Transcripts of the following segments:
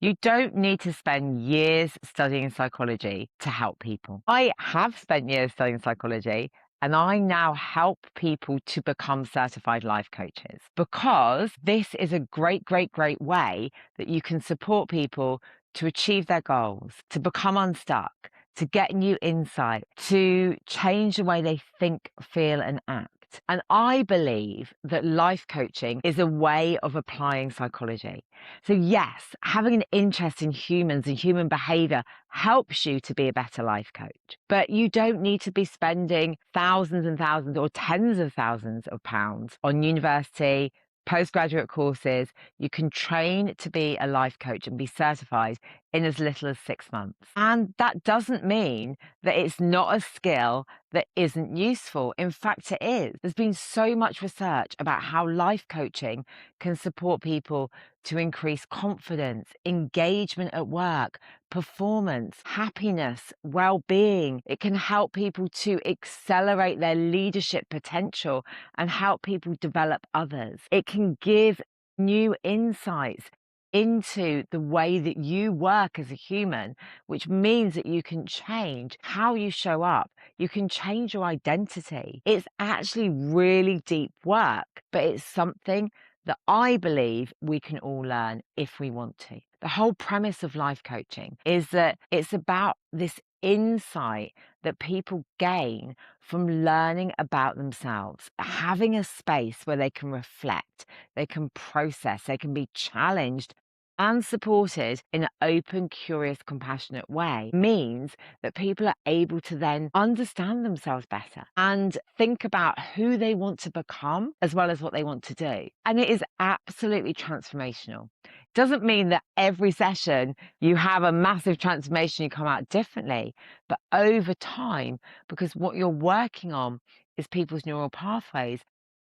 You don't need to spend years studying psychology to help people. I have spent years studying psychology, and I now help people to become certified life coaches because this is a great, great, great way that you can support people to achieve their goals, to become unstuck, to get new insight, to change the way they think, feel, and act. And I believe that life coaching is a way of applying psychology. So, yes, having an interest in humans and human behavior helps you to be a better life coach. But you don't need to be spending thousands and thousands or tens of thousands of pounds on university, postgraduate courses. You can train to be a life coach and be certified in as little as 6 months. And that doesn't mean that it's not a skill that isn't useful. In fact, it is. There's been so much research about how life coaching can support people to increase confidence, engagement at work, performance, happiness, well-being. It can help people to accelerate their leadership potential and help people develop others. It can give new insights into the way that you work as a human, which means that you can change how you show up. You can change your identity. It's actually really deep work, but it's something that I believe we can all learn if we want to. The whole premise of life coaching is that it's about this insight that people gain from learning about themselves, having a space where they can reflect, they can process, they can be challenged and supported in an open, curious, compassionate way means that people are able to then understand themselves better and think about who they want to become as well as what they want to do. And it is absolutely transformational. It doesn't mean that every session you have a massive transformation, you come out differently, but over time, because what you're working on is people's neural pathways,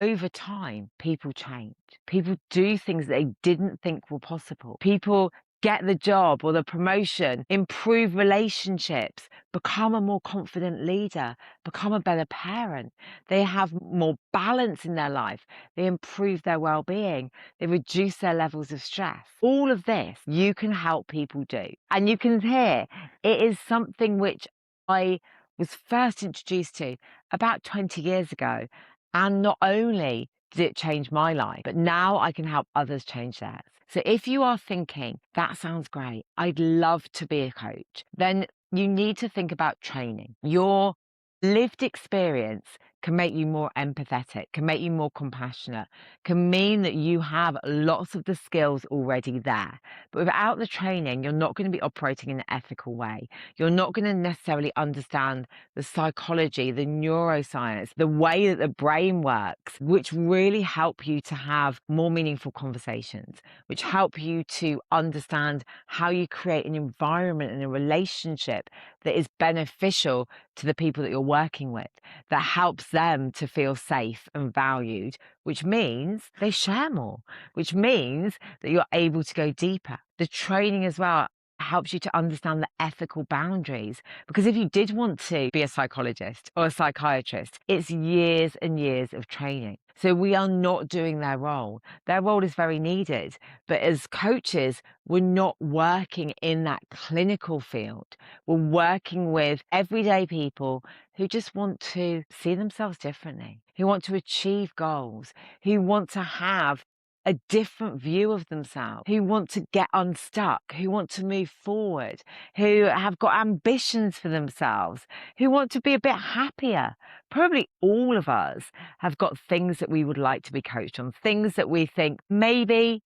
over time, people change. People do things they didn't think were possible. People get the job or the promotion, improve relationships, become a more confident leader, become a better parent. They have more balance in their life. They improve their well-being. They reduce their levels of stress. All of this you can help people do. And you can hear it is something which I was first introduced to about 20 years ago. And not only did it change my life, but now I can help others change theirs. So if you are thinking, that sounds great, I'd love to be a coach, then you need to think about training. Your lived experience can make you more empathetic, can make you more compassionate, can mean that you have lots of the skills already there. But without the training, you're not going to be operating in an ethical way. You're not going to necessarily understand the psychology, the neuroscience, the way that the brain works, which really help you to have more meaningful conversations, which help you to understand how you create an environment and a relationship that is beneficial to the people that you're working with, that helps them to feel safe and valued, which means they share more, which means that you're able to go deeper. The training as well helps you to understand the ethical boundaries. Because if you did want to be a psychologist or a psychiatrist, it's years and years of training. So we are not doing their role. Their role is very needed. But as coaches, we're not working in that clinical field. We're working with everyday people who just want to see themselves differently, who want to achieve goals, who want to have a different view of themselves, who want to get unstuck, who want to move forward, who have got ambitions for themselves, who want to be a bit happier. Probably all of us have got things that we would like to be coached on, things that we think maybe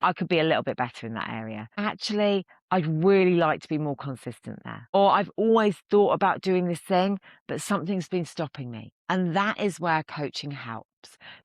I could be a little bit better in that area. Actually, I'd really like to be more consistent there. Or I've always thought about doing this thing, but something's been stopping me. And that is where coaching helps.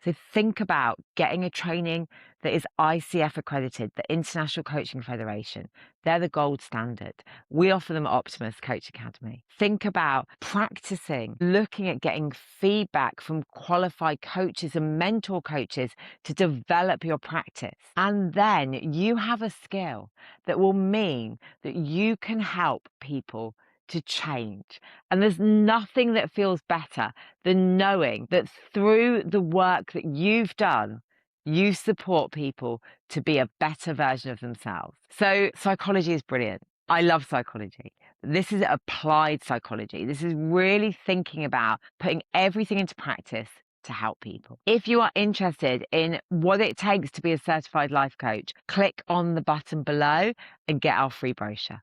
So think about getting a training that is ICF accredited, the International Coaching Federation. They're the gold standard. We offer them at Optimus Coach Academy. Think about practicing, looking at getting feedback from qualified coaches and mentor coaches to develop your practice. And then you have a skill that will mean that you can help people to change. And there's nothing that feels better than knowing that through the work that you've done, You support people to be a better version of themselves. So psychology is brilliant. I love psychology. This is applied psychology. This is really thinking about putting everything into practice to help people. If you are interested in what it takes to be a certified life coach, click on the button below and get our free brochure.